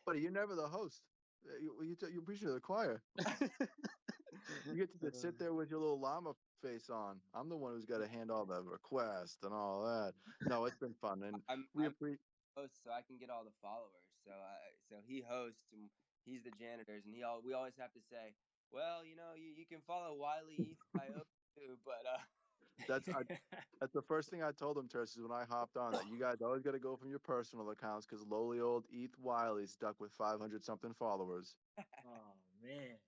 Buddy, you're never the host. You preach to the choir. You get to just sit there with your little llama face on. I'm the one who's got to hand all the requests and all that. No, it's been fun, and I'm host, so I can get all the followers. So he hosts, and he's the janitors, and we always have to say, well, you can follow Wiley ETH.io too, but that's the first thing I told him, Terces, when I hopped on, that you guys always got to go from your personal accounts because lowly old ETH Wiley stuck with 500 something followers. Oh man.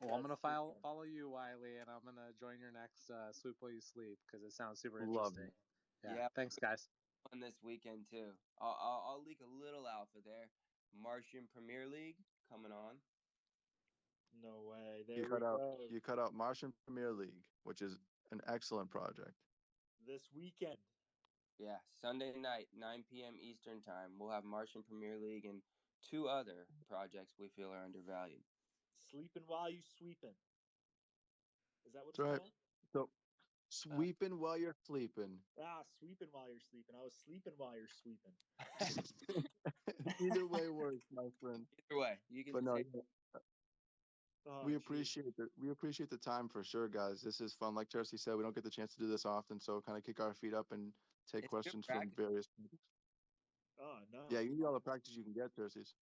Well, I'm gonna follow you, Wiley, and I'm gonna join your next Sweep While You Sleep because it sounds super interesting. Yeah. Thanks, guys. Fun this weekend too. I'll leak a little alpha there. Martian Premier League coming on. No way. You cut out Martian Premier League, which is an excellent project. This weekend. Yeah, Sunday night, 9 p.m. Eastern time. We'll have Martian Premier League and 2 other projects we feel are undervalued. Sleeping while you sweeping. Is that what That's it's right. called? So sweeping while you're sleeping. Sweeping while you're sleeping. I was sleeping while you're sweeping. Either way works, my friend. Either way, you can. But no, we geez. appreciate the time for sure, guys. This is fun. Like Jersey said, we don't get the chance to do this often, so kind of kick our feet up and take questions from various people. Oh no. Yeah, you need all the practice you can get, Jerseys.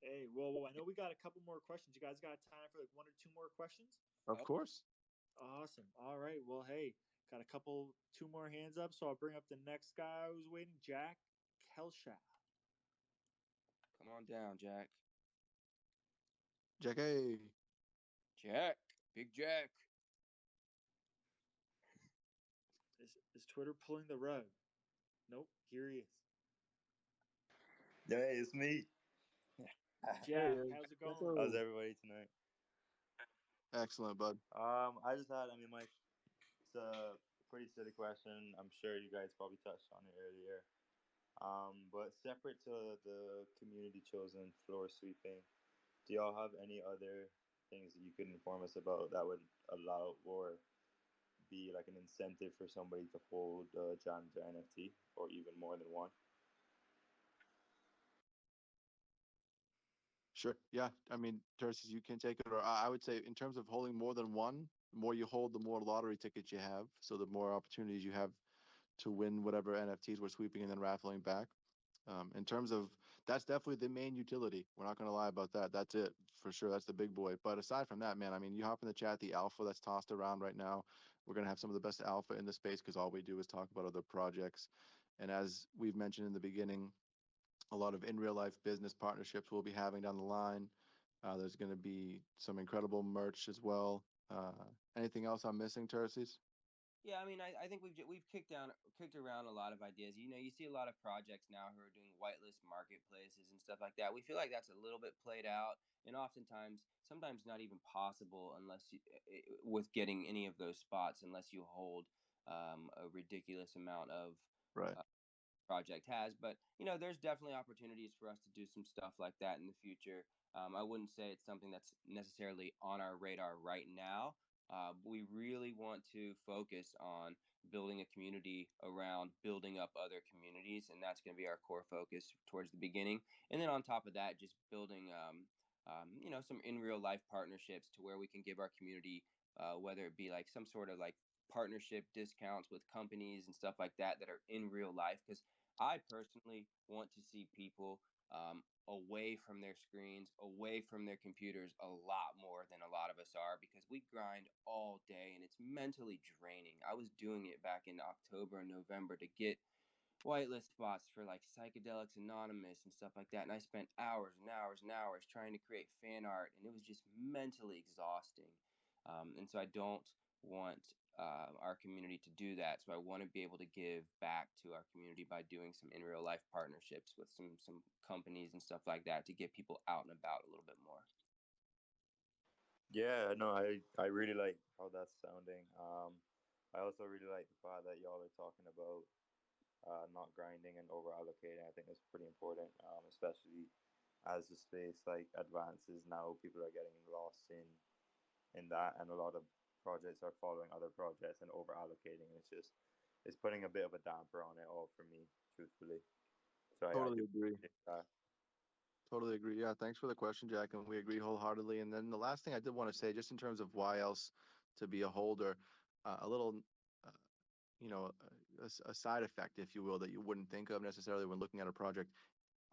Hey, well, I know we got a couple more questions. You guys got time for like one or two more questions? Of course. Awesome. All right. Well, hey, got two more hands up. So I'll bring up the next guy who's waiting, Jack Kelshaw. Come on down, Jack. Jack A. Jack. Big Jack. Is Twitter pulling the rug? Nope. Here he is. Hey, it's me. Jack, Hey, how's it Jack going? O. How's everybody tonight? Excellent, bud. I mean, it's a pretty silly question. I'm sure you guys probably touched on it earlier. But separate to the community chosen floor sweeping, do y'all have any other things that you could inform us about that would allow or be like an incentive for somebody to hold a janitor NFT or even more than one? Sure. Yeah. I mean, Terces, you can take it, or I would say, in terms of holding more than one, the more you hold, the more lottery tickets you have. So the more opportunities you have to win whatever NFTs we're sweeping and then raffling back. In terms of, that's definitely the main utility. We're not going to lie about that. That's it for sure. That's the big boy. But aside from that, man, I mean, you hop in the chat, the alpha that's tossed around right now. We're going to have some of the best alpha in the space because all we do is talk about other projects. And as we've mentioned in the beginning, a lot of in real life business partnerships we'll be having down the line. There's going to be some incredible merch as well. Anything else I'm missing, Terces? Yeah, I mean, I think we've kicked around a lot of ideas. You know, you see a lot of projects now who are doing whitelist marketplaces and stuff like that. We feel like that's a little bit played out, and oftentimes, sometimes not even possible unless with getting any of those spots, unless you hold a ridiculous amount of Right. project has. But you know, there's definitely opportunities for us to do some stuff like that in the future. I wouldn't say it's something that's necessarily on our radar right now. We really want to focus on building a community around building up other communities, and that's going to be our core focus towards the beginning. And then on top of that, just building, you know, some in real life partnerships to where we can give our community, whether it be like some sort of like partnership discounts with companies and stuff like that that are in real life. Because I personally want to see people away from their screens, away from their computers a lot more than a lot of us are because we grind all day and it's mentally draining. I was doing it back in October and November to get whitelist spots for like Psychedelics Anonymous and stuff like that. And I spent hours and hours and hours trying to create fan art, and it was just mentally exhausting. And so I don't want our community to do that. So I want to be able to give back to our community by doing some in real life partnerships with some companies and stuff like that to get people out and about a little bit more. Yeah, no, I really like how that's sounding. I also really like the fact that y'all are talking about not grinding and over allocating. I think that's pretty important, especially as the space like advances now. People are getting lost in that, and a lot of projects are following other projects and over allocating. And it's putting a bit of a damper on it all for me, truthfully. So I Totally do agree. appreciate that. Totally agree. Yeah, thanks for the question, Jack, and we agree wholeheartedly. And then the last thing I did want to say, just in terms of why else to be a holder, a little, uh, you know, a side effect, if you will, that you wouldn't think of necessarily when looking at a project.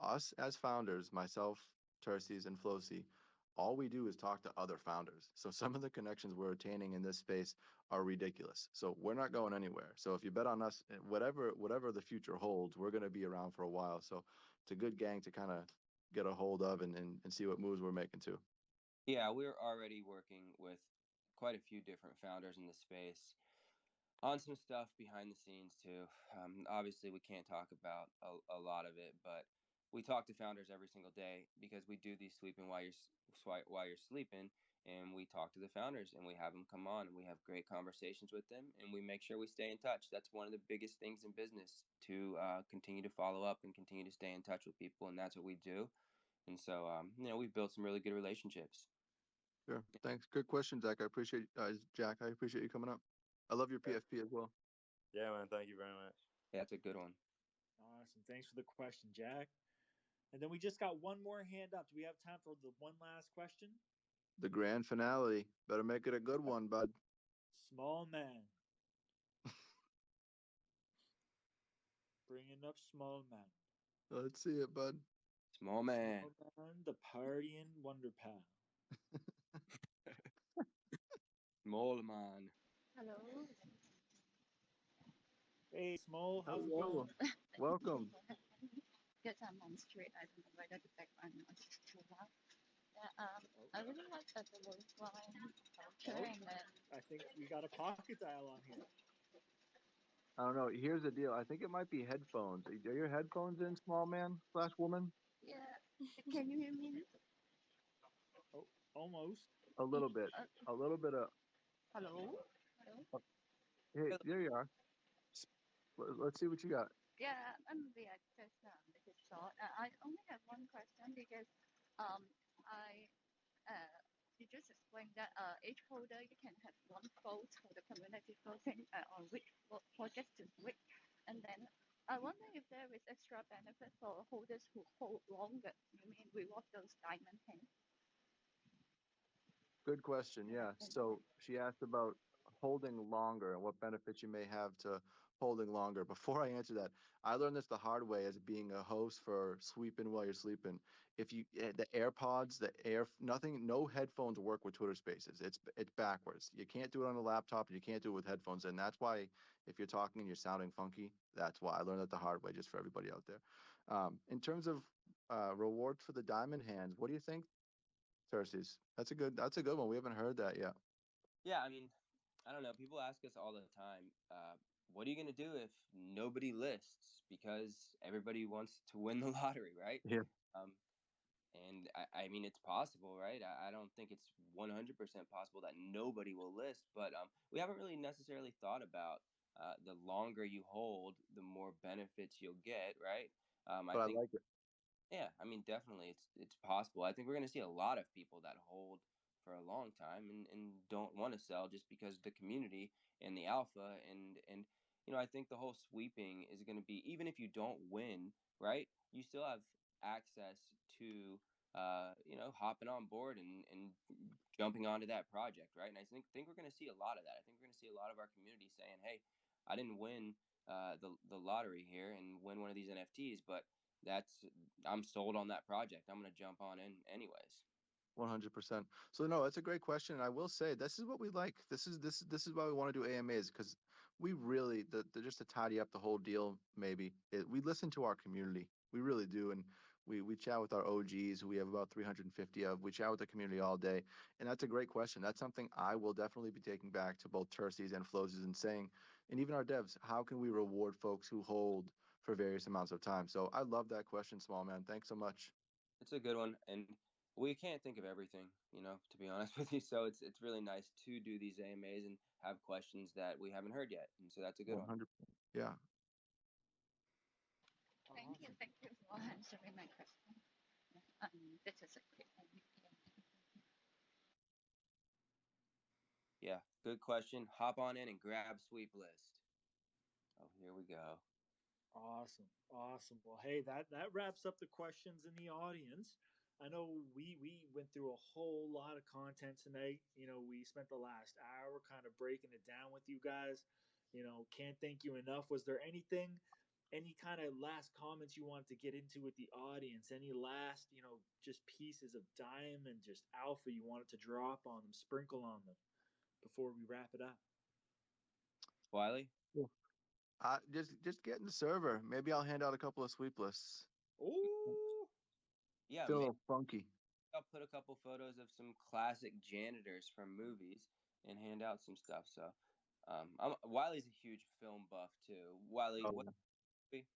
Us as founders, myself, Terces, and Flosi, all we do is talk to other founders. So some of the connections we're attaining in this space are ridiculous. So we're not going anywhere. So if you bet on us, whatever the future holds, we're going to be around for a while. So it's a good gang to kind of get a hold of and see what moves we're making too. Yeah, we're already working with quite a few different founders in the space on some stuff behind the scenes too. Obviously, we can't talk about a lot of it, but we talk to founders every single day because we do these sweeping while you're sleeping, and we talk to the founders and we have them come on and we have great conversations with them and we make sure we stay in touch. That's one of the biggest things in business to continue to follow up and continue to stay in touch with people, and that's what we do. And so, you know, we've built some really good relationships. Sure. Thanks. Good question, Zach. I appreciate Jack. I appreciate you coming up. I love your PFP as well. Yeah, man. Thank you very much. Yeah, that's a good one. Awesome. Thanks for the question, Jack. And then we just got one more hand up. Do we have time for the one last question? The grand finale. Better make it a good one, bud. Small man. Bringing up small man. Let's see it, bud. Small man. Small man, the partying wonder pal. Small man. Hello. Hey, Small, how's it Hello. going? Welcome. Because I'm on street, I don't know whether the background noise is too loud. Yeah, I really like that the voice line culture Oh, and then I think we got a pocket dial on here. I don't know. Here's the deal. I think it might be headphones. Are your headphones in, small man slash woman? yeah. Can you hear me? Oh, almost. A little bit. Uh, A little bit of. Hello. Hello. Hey, there you are. Let's see what you got. Yeah, the access make it short. I only have one question because I you just explained that each holder you can have one vote for the community voting on which project to switch, and then I wonder if there is extra benefit for holders who hold longer. You mean reward those diamond hands? Good question. Yeah. So she asked about holding longer and what benefits you may have to holding longer. Before I answer that, I learned this the hard way as being a host for sweeping while you're sleeping. If you the AirPods, nothing, no headphones work with Twitter Spaces. It's backwards. You can't do it on a laptop and you can't do it with headphones. And that's why if you're talking and you're sounding funky, that's why I learned that the hard way. Just for everybody out there. In terms of rewards for the diamond hands, what do you think, Terces? That's a good one. We haven't heard that yet. Yeah, I mean, I don't know. People ask us all the time, what are you going to do if nobody lists? Because everybody wants to win the lottery, right? Yeah. Um, and I mean, it's possible, right? I don't think it's 100% possible that nobody will list, but we haven't really necessarily thought about the longer you hold, the more benefits you'll get, right? I But I think like it. yeah, I mean, definitely, it's possible. I think we're going to see a lot of people that hold for a long time and don't want to sell just because the community and the alpha and I think the whole sweeping is going to be even if you don't win, right? You still have access to hopping on board and jumping onto that project, right? And I think we're going to see a lot of that. I think we're going to see a lot of our community saying, "Hey, I didn't win the lottery here and win one of these NFTs, but that's I'm sold on that project. I'm gonna jump on in anyways." 100%. So no, that's a great question. And I will say this is what we like. This is why we want to do AMAs because we really the just to tidy up the whole deal. Maybe we listen to our community. We really do, and we chat with our OGs who we have about 350 of. We chat with the community all day, and that's a great question. That's something I will definitely be taking back to both Terces and Floses and saying, and even our devs, how can we reward folks who hold for various amounts of time? So I love that question, small man. Thanks so much. It's a good one, and we can't think of everything, to be honest with you. So it's really nice to do these AMAs and have questions that we haven't heard yet, and so that's a good one. 100. Yeah. Thank you for answering my question. This is a quick one. Yeah, good question. Hop on in and grab sweep list. Oh, here we go. Awesome, awesome. Well, hey, that wraps up the questions in the audience. I know we went through a whole lot of content tonight. We spent the last hour kind of breaking it down with you guys. Can't thank you enough. Was there any kind of last comments you wanted to get into with the audience? Any last, just pieces of diamond, just alpha you wanted to drop on them, sprinkle on them before we wrap it up? Wiley? Just get in the server. Maybe I'll hand out a couple of sweep lists. Oh, Yeah, Feel a maybe little funky. I'll put a couple photos of some classic janitors from movies and hand out some stuff. So, Wiley's a huge film buff too. Wiley, Oh, what yeah. movie?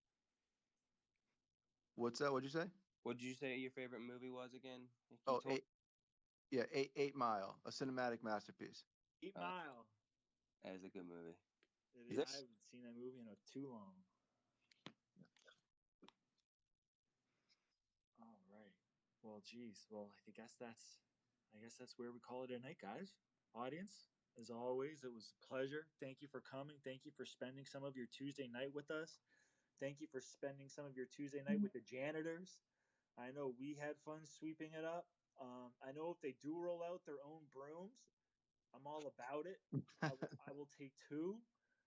What's that? What'd you say? What did you say your favorite movie was again? You Oh, told. yeah, 8 Mile, a cinematic masterpiece. Eight Oh, Mile. that is a good movie. It Is is. there? I haven't seen that movie in too long. All right. Well, geez. Well, I guess that's where we call it a night, guys. Audience, as always, it was a pleasure. Thank you for coming. Thank you for spending some of your Tuesday night with us. Thank you for spending some of your Tuesday night with the janitors. I know we had fun sweeping it up. I know if they do roll out their own brooms, I'm all about it. I will take two.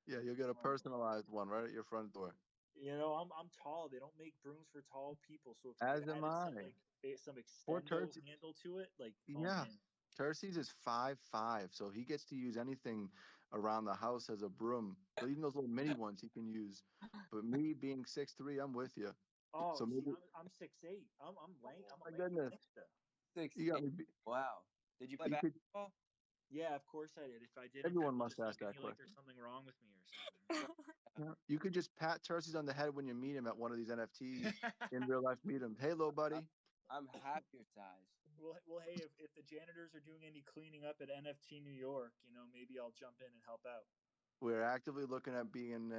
Yeah, you'll get a Um, personalized one right at your front door. I'm tall. They don't make brooms for tall people. So if you As could have am added some I. like some Poor extendo Turds. handle to it, like oh Yeah. man. Terces is 5'5", so he gets to use anything around the house as a broom. But even those little mini ones he can use. But me being 6'3", I'm with you. Oh, So see, maybe, I'm 6'8". I'm a my lanky goodness, gangsta. you got 6'8". me. Wow. Did you play You could. basketball? Yeah, of course I did. If I didn't, Everyone people must just look ask at that me like question. there's something wrong with me or something. Yeah. You could just pat Terces on the head when you meet him at one of these NFT in real life meet him. Hey, little buddy. I'm half your size. Well, hey, if the janitors are doing any cleaning up at NFT New York, maybe I'll jump in and help out. We're actively looking at being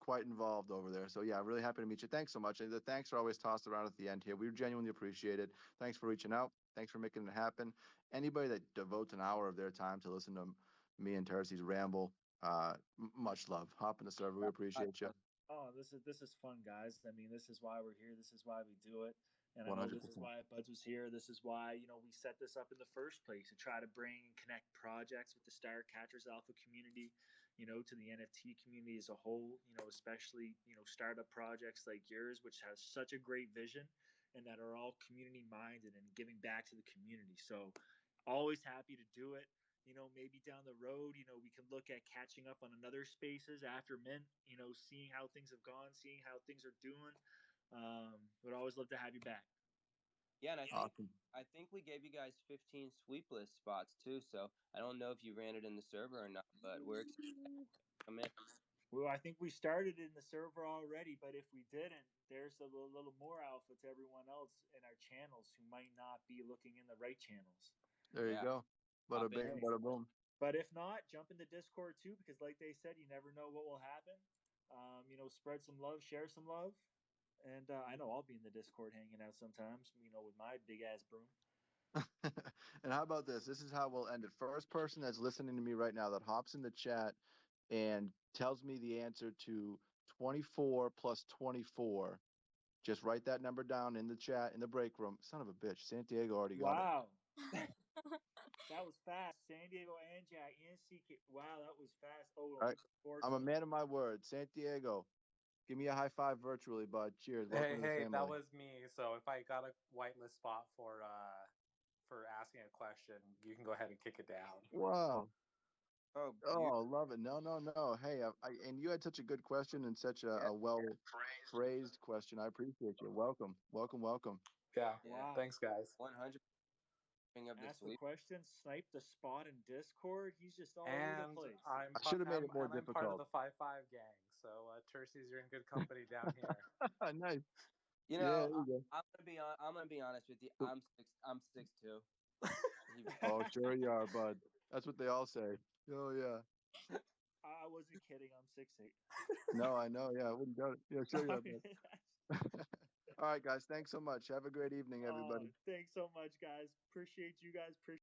quite involved over there. So yeah, really happy to meet you. Thanks so much. And the thanks are always tossed around at the end here. We genuinely appreciate it. Thanks for reaching out. Thanks for making it happen. Anybody that devotes an hour of their time to listen to me and Terces ramble, much love. Hop in the server. We appreciate you. Oh, this is fun, guys. I mean, this is why we're here. This is why we do it. And I know this is 100%. why Buds was here. This is why, we set this up in the first place to try to bring and connect projects with the Starcatchers Alpha community, to the NFT community as a whole, especially, startup projects like yours, which has such a great vision and that are all community minded and giving back to the community. So always happy to do it. Maybe down the road, we can look at catching up on another spaces after Mint, seeing how things have gone, seeing how things are doing. Would always love to have you back. Yeah, and I think Awesome. I think we gave you guys 15 sweep list spots too. So I don't know if you ran it in the server or not, but we're excited to come in. Well, I think we started in the server already, but if we didn't, there's a little more alpha to everyone else in our channels who might not be looking in the right channels. There you Yeah, go. Bada hop in. bing, bada boom. But if not, jump in the Discord too, because like they said, you never know what will happen. Spread some love, share some love, and I know I'll be in the Discord hanging out sometimes. With my big ass broom. And how about this? This is how we'll end it. First person that's listening to me right now that hops in the chat and tells me the answer to 24 plus 24. Just write that number down in the chat in the break room. Son of a bitch. Santiago already got it. Wow, that was fast. San Diego and Jack and CK. Wow, that was fast. Oh, All right. I'm a unfortunately. man of my word. Santiago, give me a high five virtually, bud. Cheers. Welcome to the Hey, family. that was me. So if I got a whitelist spot for asking a question, you can go ahead and kick it down. Wow. Oh, Oh, love it. No, no, no. Hey, and you had such a good question and such a well phrased question. I appreciate you. Welcome, welcome, welcome. Yeah. yeah, Wow. Thanks, guys. 100 of the Ask the sweep. question, snipe the spot in Discord. He's just all over the And place. I should have made it more I'm part of difficult. the 5-5 gang. So Terces, you're in good company down here. Nice. You Yeah, know, there you go. I'm gonna be honest with you. I'm 6'2". Oh, sure you are, bud. That's what they all say. Oh, yeah. I wasn't kidding. I'm 6'8". No, I know. Yeah, I wouldn't doubt it. Yeah, sure you are, bud. All right, guys. Thanks so much. Have a great evening, everybody. Thanks so much, guys. Appreciate you guys. Appreciate